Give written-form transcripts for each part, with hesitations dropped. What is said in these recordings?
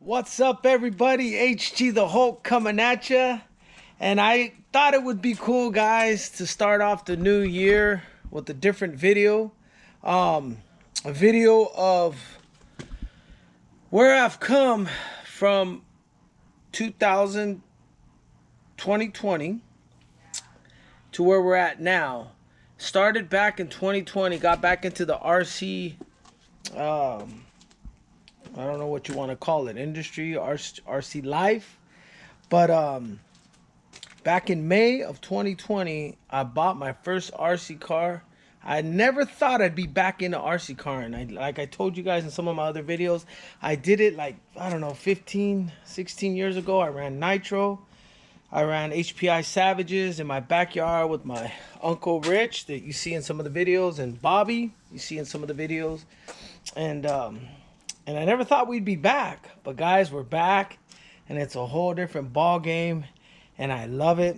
What's up, everybody? HG the Hulk coming at ya. And I thought it would be cool, guys, to start off the new year with a different video. A video of where I've come from 2020 to where we're at now. Started back in 2020, got back into the RC, I don't know what you want to call it, industry, RC life. But back in May of 2020, I bought my first RC car. I never thought I'd be back into RC car. And like I told you guys in some of my other videos, I did it like, I don't know, 15, 16 years ago. I ran Nitro. I ran HPI Savages in my backyard with my Uncle Rich that you see in some of the videos, and Bobby you see in some of the videos. And I never thought we'd be back, but guys, we're back, and it's a whole different ball game, and I love it.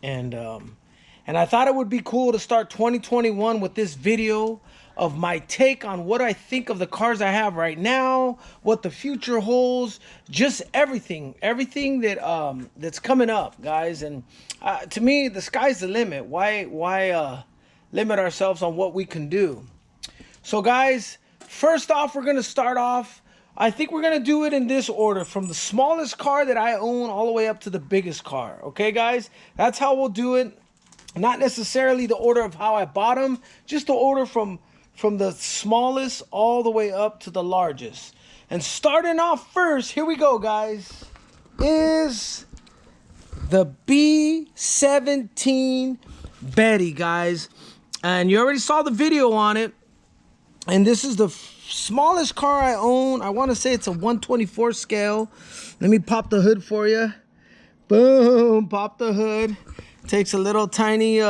And I thought it would be cool to start 2021 with this video of my take on what I think of the cars I have right now, what the future holds, just everything that that's coming up, guys. And to me, the sky's the limit. Why limit ourselves on what we can do? So, guys, first off, we're going to start off, I think we're going to do it in this order, from the smallest car that I own all the way up to the biggest car. Okay, guys? That's how we'll do it. Not necessarily the order of how I bought them, just the order from the smallest all the way up to the largest. And starting off first, here we go, guys, is the B17 Betty, guys. And you already saw the video on it. And this is the smallest car I own. I want to say it's a 124 scale. Let me pop the hood for you. Boom, pop the hood. Takes a little tiny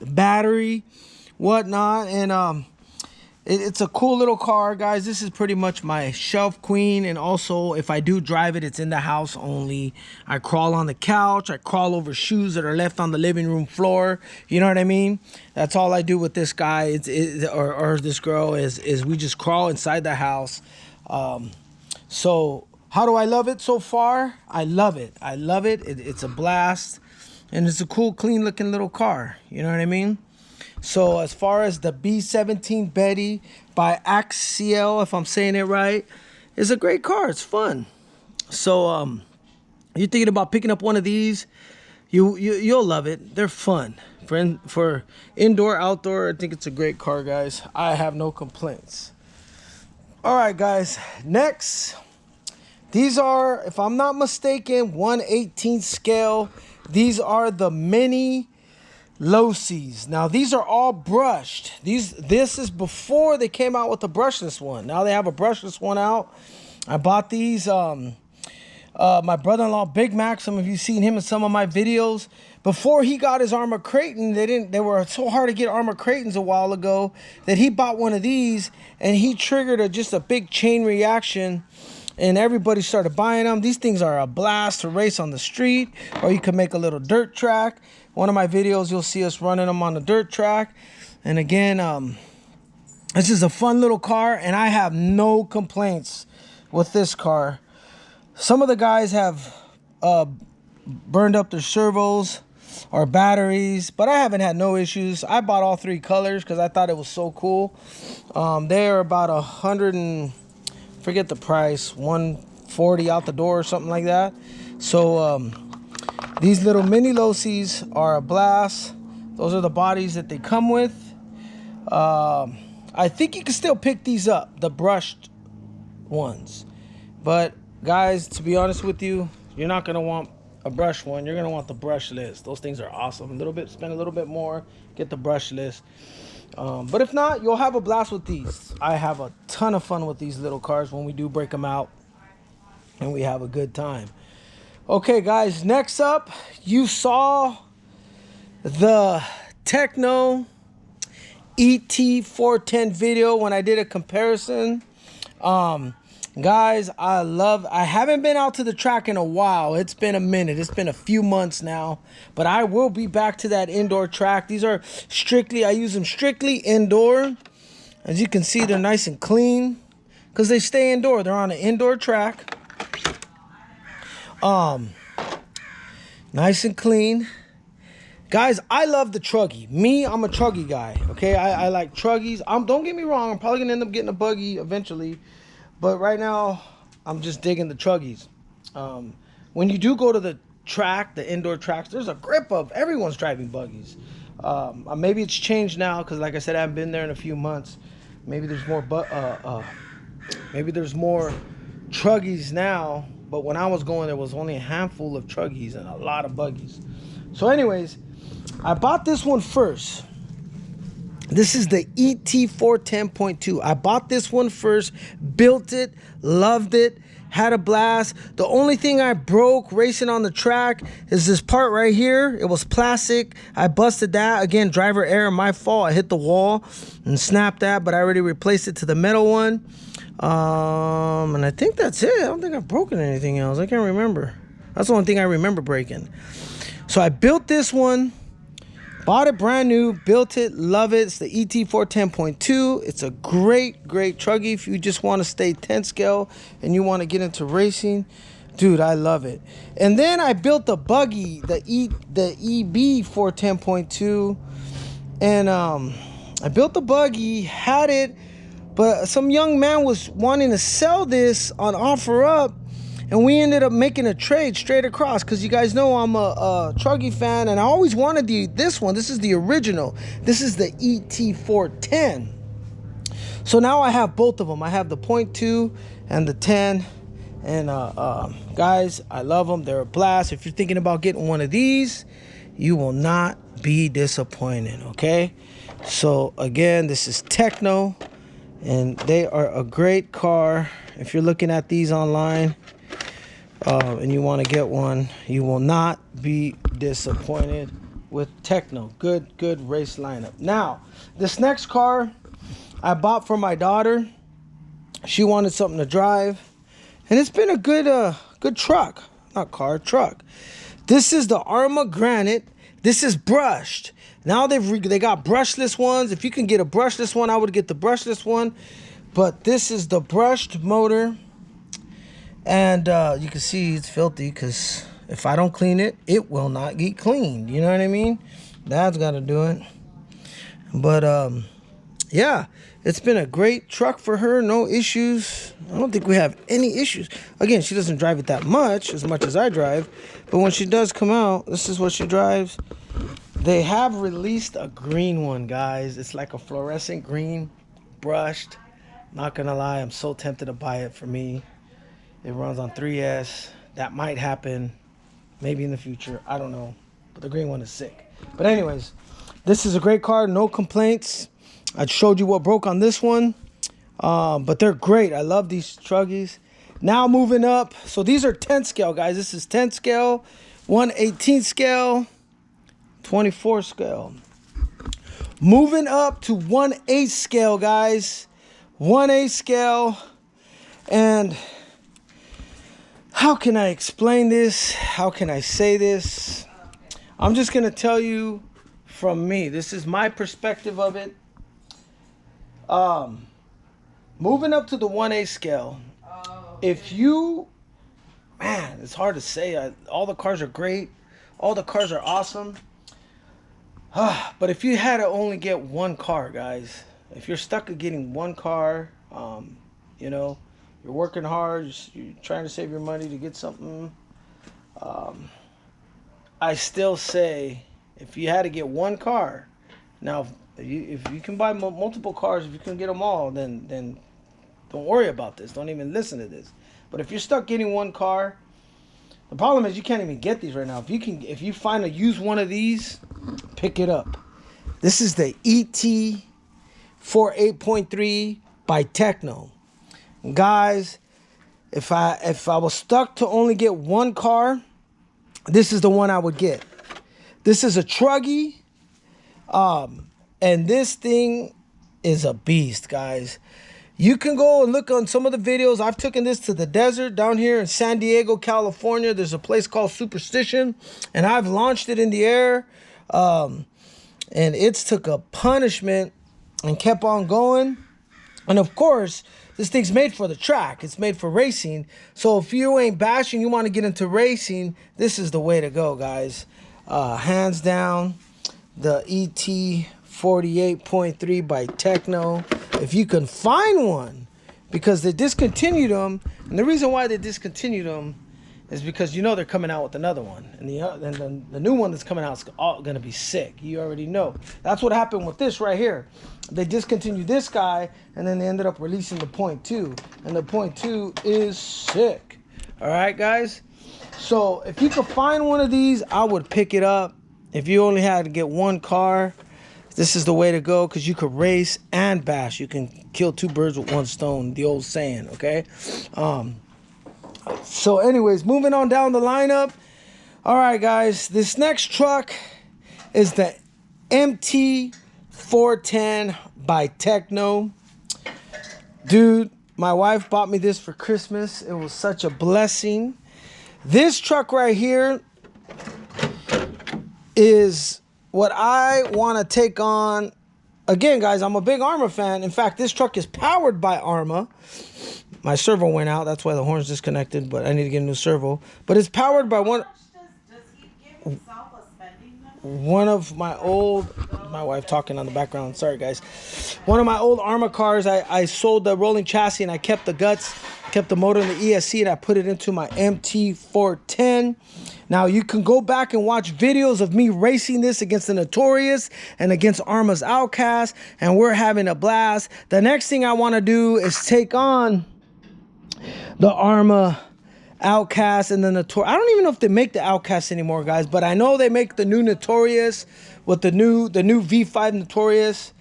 battery, whatnot. And it's a cool little car, guys. This is pretty much my shelf queen. And also, if I do drive it, it's in the house only. I crawl on the couch. I crawl over shoes that are left on the living room floor. You know what I mean? That's all I do with this guy or this girl is we just crawl inside the house. So how do I love it so far? I love it. I love it. It's a blast. And it's a cool, clean looking little car. You know what I mean? So as far as the B17 Betty by Axial, if I'm saying it right, it's a great car. It's fun. So you're thinking about picking up one of these, you'll love it. They're fun. For indoor, outdoor, I think it's a great car, guys. I have no complaints. All right, guys. Next, these are, if I'm not mistaken, 1/18 scale. These are the mini Losis. Now these are all brushed. This is before they came out with the brushless one. Now they have a brushless one out. I bought these. My brother-in-law Big Mac. Some of you seen him in some of my videos. Before he got his Arrma Kraton, they were so hard to get Arrma Kratons a while ago that he bought one of these, and he triggered just a big chain reaction. And everybody started buying them. These things are a blast to race on the street, or you can make a little dirt track. One of my videos, you'll see us running them on the dirt track. And again, this is a fun little car, and I have no complaints with this car. Some of the guys have burned up their servos or batteries, but I haven't had no issues. I bought all three colors because I thought it was so cool. They're about 100 and forget the price, 140 out the door or something like that. So these little mini Losis are a blast. Those are the bodies that they come with. I think you can still pick these up, the brushed ones. But guys, to be honest with you, you're not gonna want a brush one. You're gonna want the brushless. Those things are awesome. Spend a little bit more, get the brushless. But if not, you'll have a blast with these. I have a ton of fun with these little cars when we do break them out, and we have a good time. Okay, guys, next up, you saw the Tekno ET410 video when I did a comparison. Guys, I haven't been out to the track in a while. It's been a minute. It's been a few months now. But I will be back to that indoor track. These are I use them strictly indoor. As you can see, they're nice and clean because they stay indoor. They're on an indoor track. Nice and clean. Guys, I love the Truggy. Me, I'm a Truggy guy, okay? I like Truggies. Don't get me wrong, I'm probably gonna end up getting a buggy eventually, but right now, I'm just digging the Truggies. When you do go to the track, the indoor tracks, there's a grip of everyone's driving buggies. Maybe it's changed now, because like I said, I haven't been there in a few months. Maybe there's more, maybe there's more Truggies now, but when I was going, there was only a handful of Truggies and a lot of buggies. So anyways, I bought this one first. This is the ET410.2. I bought this one first, built it, loved it, had a blast. The only thing I broke racing on the track is this part right here. It was plastic. I busted that. Again, driver error, my fault. I hit the wall and snapped that, but I already replaced it to the metal one. And I think that's it. I don't think I've broken anything else. I can't remember. That's the only thing I remember breaking. So I built this one, bought it brand new, built it, love it. It's the ET410.2. It's a great Truggy if you just want to stay 10 scale and you want to get into racing. Dude, I love it. And then I built the buggy, the EB410.2. And I built the buggy, had it, but some young man was wanting to sell this on OfferUp. And we ended up making a trade straight across, because you guys know I'm a Truggy fan, and I always wanted this one. This is the original. This is the ET410. So now I have both of them. I have the 0.2 and the 10. And guys, I love them. They're a blast. If you're thinking about getting one of these, you will not be disappointed, okay? So again, this is Tekno, and they are a great car. If you're looking at these online, and you want to get one, you will not be disappointed with Tekno. Good race lineup. Now, this next car I bought for my daughter. She wanted something to drive, and it's been a good truck. Not car, truck. This is the Arrma Granite. This is brushed. Now they got brushless ones. If you can get a brushless one, I would get the brushless one. But this is the brushed motor. And you can see it's filthy, because if I don't clean it, it will not get cleaned. You know what I mean? Dad's got to do it. But yeah, it's been a great truck for her. No issues. I don't think we have any issues. Again, she doesn't drive it that much as I drive. But when she does come out, this is what she drives. They have released a green one, guys. It's like a fluorescent green, brushed. Not going to lie, I'm so tempted to buy it for me. It runs on 3S. That might happen maybe in the future. I don't know. But the green one is sick. But anyways, this is a great car. No complaints. I showed you what broke on this one. But they're great. I love these Truggies. Now moving up. So these are 10 scale, guys. This is 10 scale, 1/18 scale, 24 scale. Moving up to 1/8 scale, guys. 1/8 scale. And how can I explain this? How can I say this? I'm just going to tell you from me. This is my perspective of it. Moving up to the 1/8 scale. If you, man, it's hard to say. All the cars are great. All the cars are awesome. But if you had to only get one car, guys, if you're stuck at getting one car, you know, you're working hard, you're trying to save your money to get something. I still say, if you had to get one car, now if you can buy multiple cars, if you can get them all, then don't worry about this. Don't even listen to this. But if you're stuck getting one car, the problem is you can't even get these right now. If you find a used one of these, pick it up. This is the ET48.3 by Tekno. Guys, if I was stuck to only get one car, this is the one I would get. This is a Truggy, and this thing is a beast, guys. You can go and look on some of the videos. I've taken this to the desert down here in San Diego, California. There's a place called Superstition, and I've launched it in the air, and it's took a punishment and kept on going. And of course, this thing's made for the track. It's made for racing. So if you ain't bashing, you want to get into racing, this is the way to go, guys. Hands down, the ET 48.3 by Tekno. If you can find one, because they discontinued them, and the reason why they discontinued them is because they're coming out with another one, and the new one that's coming out is all gonna be sick. You already know. That's what happened with this right here. They discontinued this guy, and then they ended up releasing the Point 2, and the Point 2 is sick. All right, guys. So if you could find one of these, I would pick it up. If you only had to get one car, this is the way to go, because you could race and bash. You can kill two birds with one stone, the old saying, okay? So anyways, moving on down the lineup. All right, guys, this next truck is the MT410 by Tekno. Dude, my wife bought me this for Christmas. It was such a blessing. This truck right here is what I want to take on. Again, guys, I'm a big Arrma fan. In fact, this truck is powered by Arrma. My servo went out. That's why the horn's disconnected, but I need to get a new servo. But it's powered by one of my old... My wife talking on the background. Sorry, guys. One of my old Arrma cars. I sold the rolling chassis, and I kept the guts, kept the motor and the ESC, and I put it into my MT410. Now, you can go back and watch videos of me racing this against the Notorious and against Arrma's Outcast, and we're having a blast. The next thing I want to do is take on the Arrma Outcast and the Notorious. I don't even know if they make the Outcast anymore, guys, but I know they make the new Notorious with the new V5 Notorious.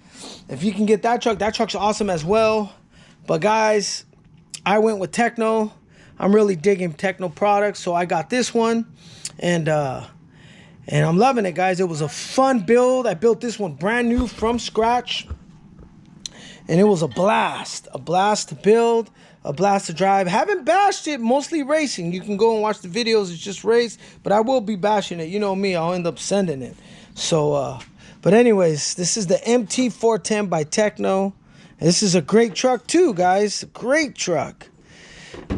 If you can get that truck's awesome as well. But guys, I went with Tekno. I'm really digging Tekno products, so I got this one, and I'm loving it, guys. It was a fun build. I built this one brand new from scratch, and it was a blast to build, a blast to drive. Haven't bashed it, mostly racing. You can go and watch the videos. It's just race, but I will be bashing it. You know me, I'll end up sending it. So, but anyways, this is the MT410 by Tekno. This is a great truck too, guys. Great truck.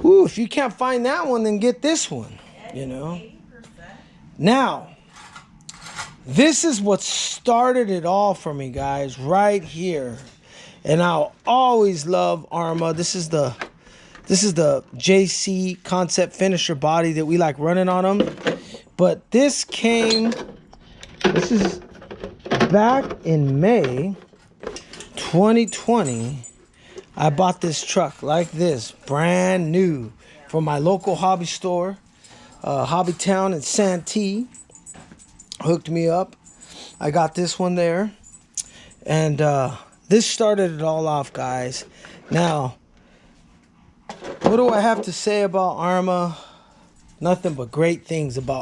Ooh, if you can't find that one, then get this one, Now, this is what started it all for me, guys, right here. And I'll always love Arrma. This is the JC Concept Finisher body that we like running on them. But this is back in May 2020. I bought this truck like this, brand new, from my local hobby store, Hobby Town in Santee. Hooked me up. I got this one there. And this started it all off, guys. Now, what do I have to say about Arrma? Nothing but great things about